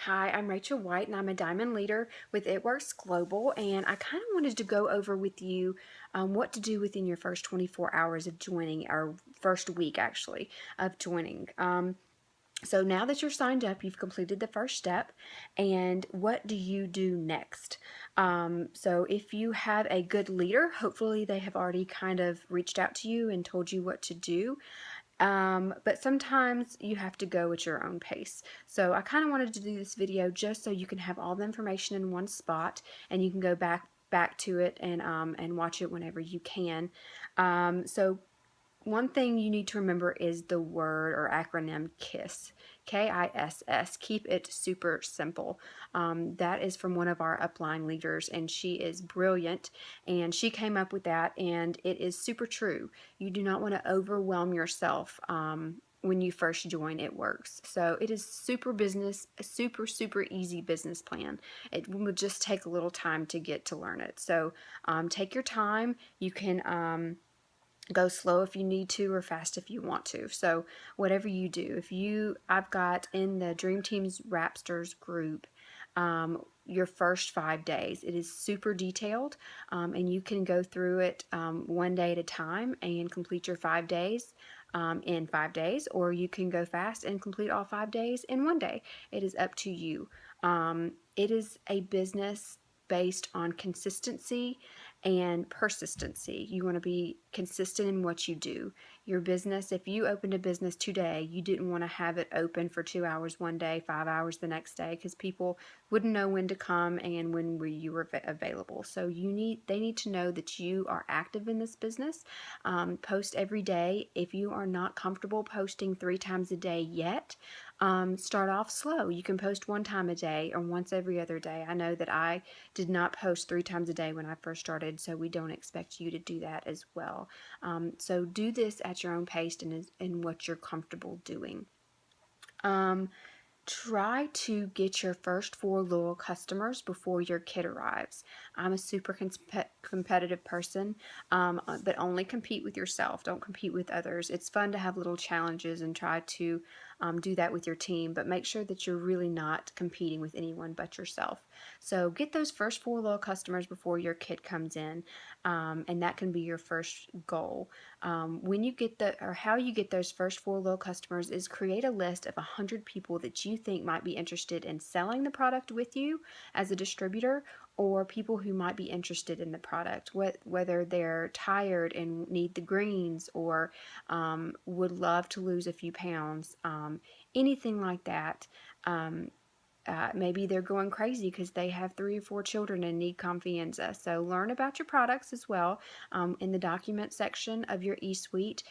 Hi, I'm Rachel White and I'm a Diamond Leader with It Works Global, and I kind of wanted to go over with you what to do within your first 24 hours of joining, or first week actually, of joining. So now that you're signed up, you've completed the first step, and what do you do next? So if you have a good leader, hopefully they have already kind of reached out to you and told you what to do. But sometimes you have to go at your own pace. So I kind of wanted to do this video just so you can have all the information in one spot and you can go back to it and watch it whenever you can. So one thing you need to remember is the word or acronym KISS. KISS. Keep it super simple. That is from one of our upline leaders, and she is brilliant, and she came up with that, and it is super true. You do not want to overwhelm yourself when you first join It Works. So it is a super easy business plan. It will just take a little time to get to learn it. So take your time. You can go slow if you need to or fast if you want to. So whatever you do, I've got in the Dream Teams Rapsters group your first 5 days. It is super detailed, and you can go through it one day at a time and complete your 5 days in 5 days, or you can go fast and complete all 5 days in one day. It is up to you. It is a business based on consistency and persistency. You want to be consistent in what you do. Your business, if you opened a business today, you didn't want to have it open for 2 hours one day, 5 hours the next day, because people wouldn't know when to come and when you were available. So they need to know that you are active in this business. Post every day. If you are not comfortable posting 3 times a day yet, start off slow. You can post 1 time a day or once every other day. I know that I did not post 3 times a day when I first started, so we don't expect you to do that as well. So do this at your own pace and in what you're comfortable doing. Try to get your first 4 loyal customers before your kit arrives. I'm a super competitive person, but only compete with yourself. Don't compete with others. It's fun to have little challenges and try to do that with your team, but make sure that you're really not competing with anyone but yourself. So get those first 4 loyal customers before your kit comes in, and that can be your first goal. When you get how you get those first 4 loyal customers is create a list of 100 people that you think might be interested in selling the product with you as a distributor, or people who might be interested in the product, whether they're tired and need the greens, or would love to lose a few pounds, anything like that. Maybe they're going crazy because they have 3 or 4 children and need Confianza. So learn about your products as well. In the document section of your eSuite,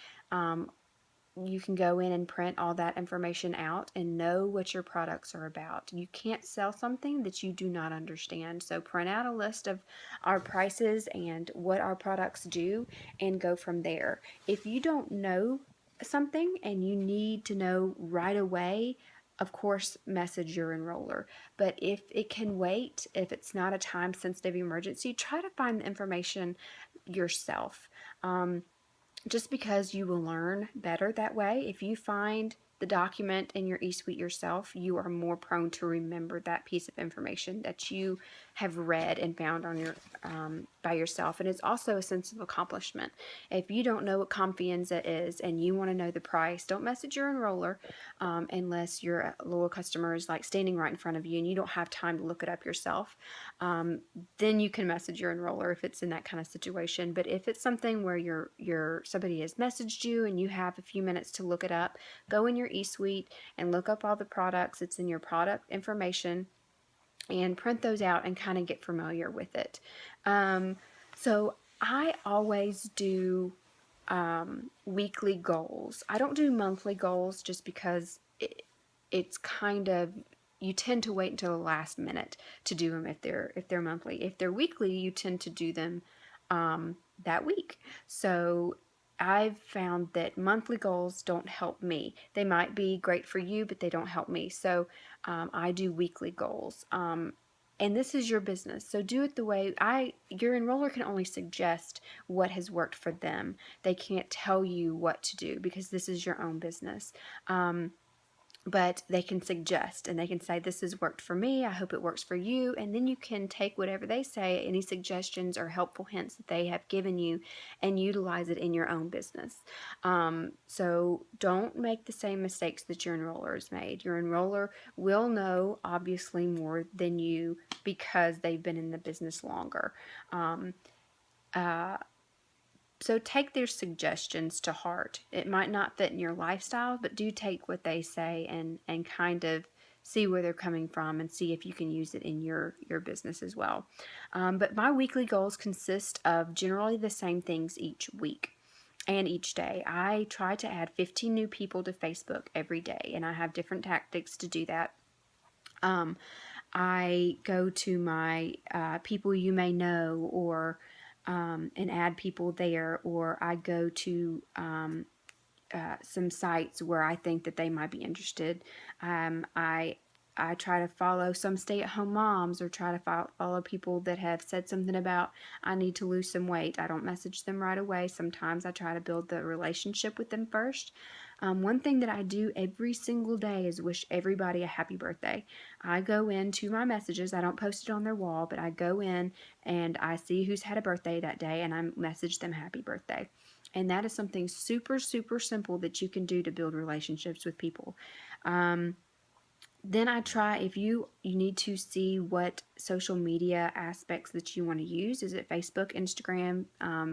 you can go in and print all that information out and know what your products are about. You can't sell something that you do not understand. So print out a list of our prices and what our products do and go from there. If you don't know something and you need to know right away, of course, message your enroller. But if it can wait, if it's not a time-sensitive emergency, try to find the information yourself. Just because you will learn better that way. If you find the document in your eSuite yourself, you are more prone to remember that piece of information that you have read and found on your by yourself. And it's also a sense of accomplishment. If you don't know what Confianza is and you want to know the price, don't message your enroller unless your loyal customer is like standing right in front of you and you don't have time to look it up yourself. Then you can message your enroller if it's in that kind of situation. But if it's something where somebody has messaged you and you have a few minutes to look it up, go in your eSuite and look up all the products. It's in your product information, and print those out and kind of get familiar with it. So I always do weekly goals. I don't do monthly goals just because it's kind of, you tend to wait until the last minute to do them if they're monthly. If they're weekly, you tend to do them that week. So I've found that monthly goals don't help me. They might be great for you, but they don't help me. So I do weekly goals. And this is your business, so do it the way your enroller can only suggest what has worked for them. They can't tell you what to do because this is your own business. but they can suggest and they can say, this has worked for me, I hope it works for you. And then you can take whatever they say, any suggestions or helpful hints that they have given you, and utilize it in your own business. So don't make the same mistakes that your enroller has made. Your enroller will know obviously more than you because they've been in the business longer. Um, uh, so take their suggestions to heart. It might not fit in your lifestyle, but do take what they say and kind of see where they're coming from and see if you can use it in your business as well. But my weekly goals consist of generally the same things each week and each day. I try to add 15 new people to Facebook every day, and I have different tactics to do that. Um, I go to my people you may know, or and add people there, or I go to some sites where I think that they might be interested. I try to follow some stay-at-home moms, or try to follow people that have said something about I need to lose some weight. I don't message them right away. Sometimes I try to build the relationship with them first. One thing that I do every single day is wish everybody a happy birthday. I go into my messages. I don't post it on their wall, but I go in and I see who's had a birthday that day, and I message them happy birthday. And that is something super, super simple that you can do to build relationships with people. Then I try, if you need to see what social media aspects that you want to use. Is it Facebook, Instagram,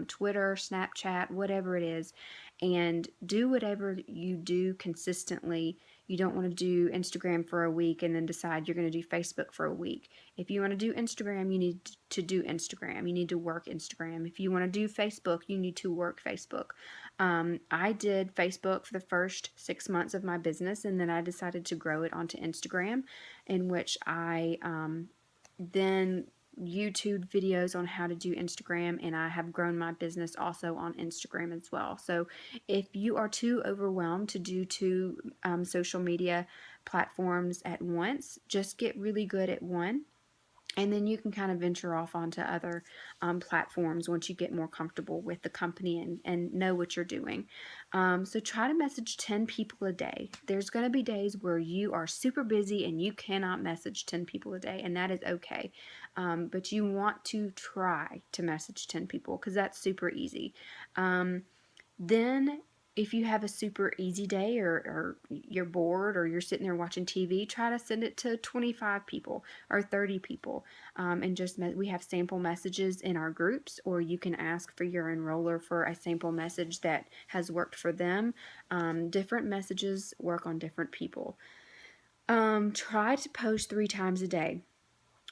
Twitter, Snapchat, whatever it is, and do whatever you do consistently. You don't want to do Instagram for a week and then decide you're going to do Facebook for a week. If you want to do Instagram, you need to do Instagram. You need to work Instagram. If you want to do Facebook, you need to work Facebook. I did Facebook for the first 6 months of my business, and then I decided to grow it onto Instagram, in which I then YouTube videos on how to do Instagram, and I have grown my business also on Instagram as well. So if you are too overwhelmed to do two social media platforms at once, just get really good at one, and then you can kind of venture off onto other platforms once you get more comfortable with the company and know what you're doing. So try to message 10 people a day. There's going to be days where you are super busy and you cannot message 10 people a day, and that is okay. But you want to try to message 10 people because that's super easy. Then if you have a super easy day, or you're bored, or you're sitting there watching TV, try to send it to 25 people or 30 people. And just we have sample messages in our groups, or you can ask for your enroller for a sample message that has worked for them. Different messages work on different people. Try to post 3 times a day.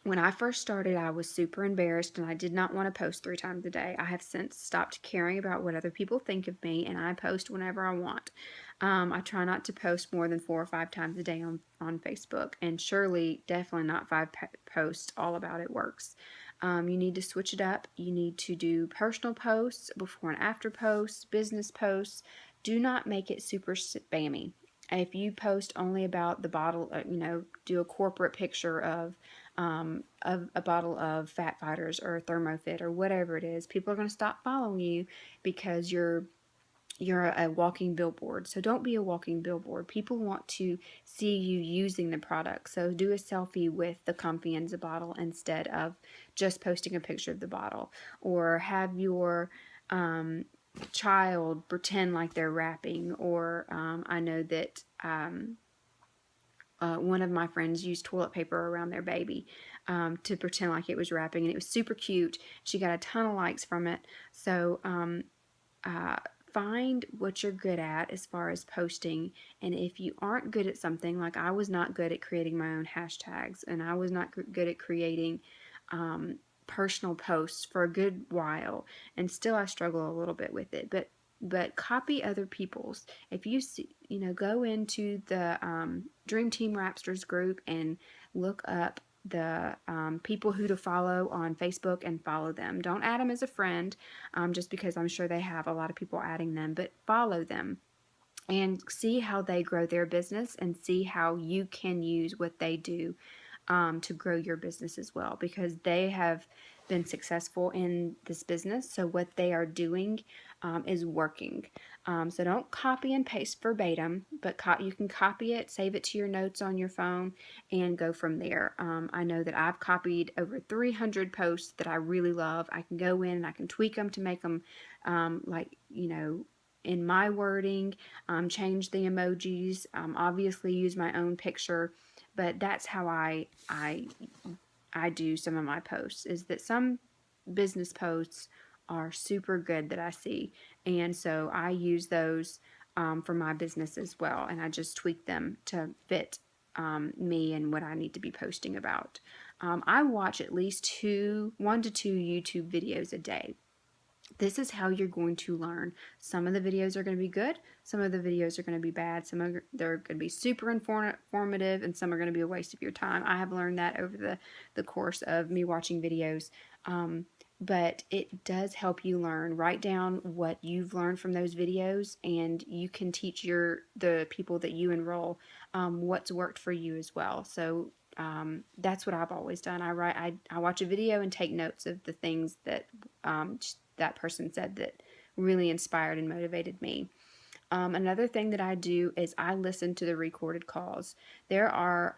When I first started, I was super embarrassed and I did not want to post 3 times a day. I have since stopped caring about what other people think of me, and I post whenever I want. I try not to post more than 4 or 5 times a day on Facebook, and surely definitely not posts all about it works. You need to switch it up. You need to do personal posts, before and after posts, business posts. Do not make it super spammy. If you post only about the bottle, do a corporate picture of a bottle of Fat Fighters or ThermoFit or whatever it is, people are going to stop following you because you're a walking billboard. So don't be a walking billboard. People want to see you using the product. So do a selfie with the Confianza bottle instead of just posting a picture of the bottle, or have your child pretend like they're rapping, or I know that one of my friends used toilet paper around their baby to pretend like it was wrapping, and it was super cute. She got a ton of likes from it. So find what you're good at as far as posting, and if you aren't good at something, like I was not good at creating my own hashtags, and I was not good at creating personal posts for a good while, and still I struggle a little bit with it, but copy other people's. If you see, go into the Dream Team Rapsters group and look up the people who to follow on Facebook and follow them. Don't add them as a friend, just because I'm sure they have a lot of people adding them, but follow them and see how they grow their business, and see how you can use what they do to grow your business as well, because they have been successful in this business. So what they are doing is working. So don't copy and paste verbatim, but you can copy it, save it to your notes on your phone, and go from there. I know that I've copied over 300 posts that I really love. I can go in and I can tweak them to make them like, in my wording, change the emojis, obviously use my own picture, but that's how I do some of my posts, is that some business posts are super good that I see. And so I use those for my business as well. And I just tweak them to fit me and what I need to be posting about. I watch at least 1 to 2 YouTube videos a day. This is how you're going to learn. Some of the videos are going to be good. Some of the videos are going to be bad. They're going to be super informative, and some are going to be a waste of your time. I have learned that over the course of me watching videos. But it does help you learn. Write down what you've learned from those videos, and you can teach the people that you enroll what's worked for you as well. So that's what I've always done. I watch a video and take notes of the things that that person said that really inspired and motivated me. Another thing that I do is I listen to the recorded calls. There are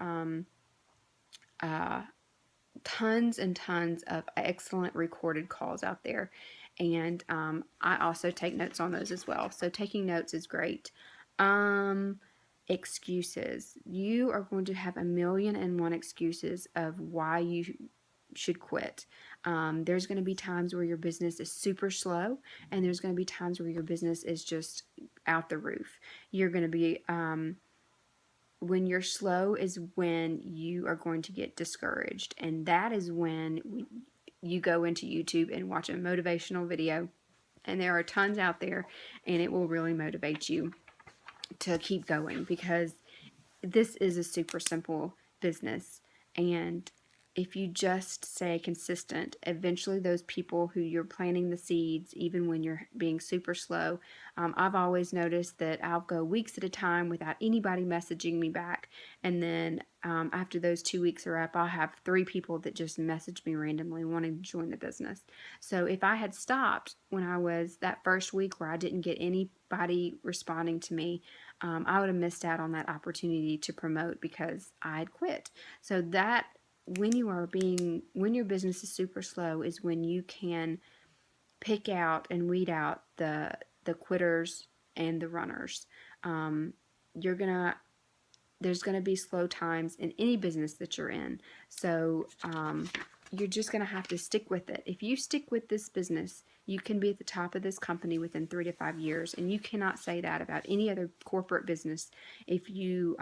tons and tons of excellent recorded calls out there, and I also take notes on those as well. So taking notes is great. Excuses. You are going to have 1,000,001 excuses of why you should quit. There's going to be times where your business is super slow, and there's going to be times where your business is just out the roof. You're going to be when you're slow is when you are going to get discouraged, and that is when you go into YouTube and watch a motivational video, and there are tons out there, and it will really motivate you to keep going, because this is a super simple business, and if you just stay consistent, eventually those people who you're planting the seeds, even when you're being super slow, I've always noticed that I'll go weeks at a time without anybody messaging me back, and then after those 2 weeks are up, I'll have 3 people that just message me randomly wanting to join the business. So if I had stopped when I was that first week where I didn't get anybody responding to me, I would have missed out on that opportunity to promote because I had quit. So that when your business is super slow is when you can pick out and weed out the quitters and the runners. You're gonna There's gonna be slow times in any business that you're in. So you're just gonna have to stick with it. If you stick with this business, you can be at the top of this company within 3 to 5 years, and you cannot say that about any other corporate business. If you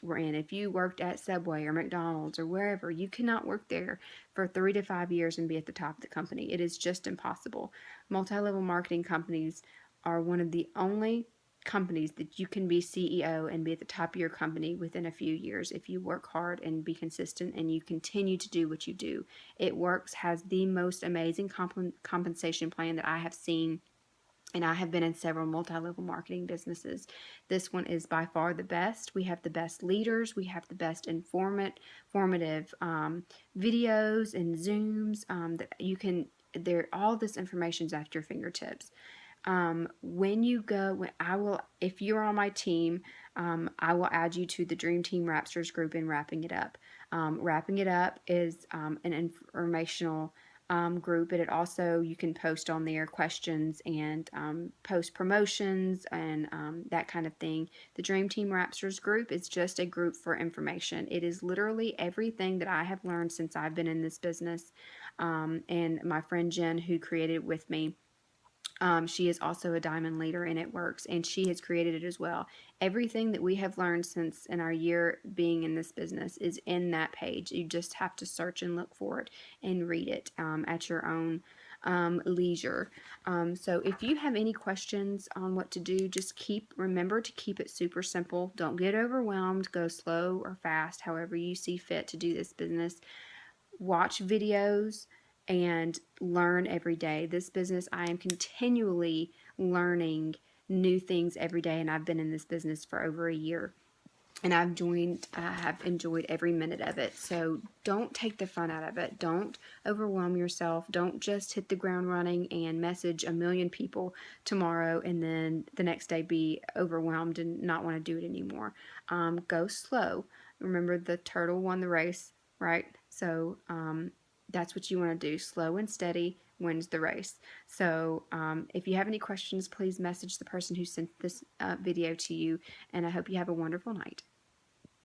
if you worked at Subway or McDonald's or wherever, you cannot work there for 3 to 5 years and be at the top of the company. It is just impossible. Multi-level marketing companies are one of the only companies that you can be CEO and be at the top of your company within a few years if you work hard and be consistent and you continue to do what you do. It works, has the most amazing compensation plan that I have seen, and I have been in several multi-level marketing businesses. This one is by far the best. We have the best leaders. We have the best formative videos and Zooms that you can. All this information is at your fingertips. If you're on my team, I will add you to the Dream Team Rapsters group in Wrapping It Up. Wrapping It Up is an informational group, but you can post on there questions and post promotions and that kind of thing. The Dream Team Rapsters group is just a group for information. It is literally everything that I have learned since I've been in this business, and my friend Jen, who created it with me. She is also a diamond leader, and it works, and she has created it as well. Everything that we have learned since in our year being in this business is in that page. You just have to search and look for it and read it at your own leisure. So if you have any questions on what to do, just remember to keep it super simple. Don't get overwhelmed. Go slow or fast, however you see fit to do this business. Watch videos and learn every day. This business, I am continually learning new things every day, and I've been in this business for over a year. and I have enjoyed every minute of it. So don't take the fun out of it. Don't overwhelm yourself. Don't just hit the ground running and message a million people tomorrow and then the next day be overwhelmed and not want to do it anymore. Go slow. Remember, the turtle won the race, right? So that's what you want to do. Slow and steady wins the race. So if you have any questions, please message the person who sent this video to you, and I hope you have a wonderful night.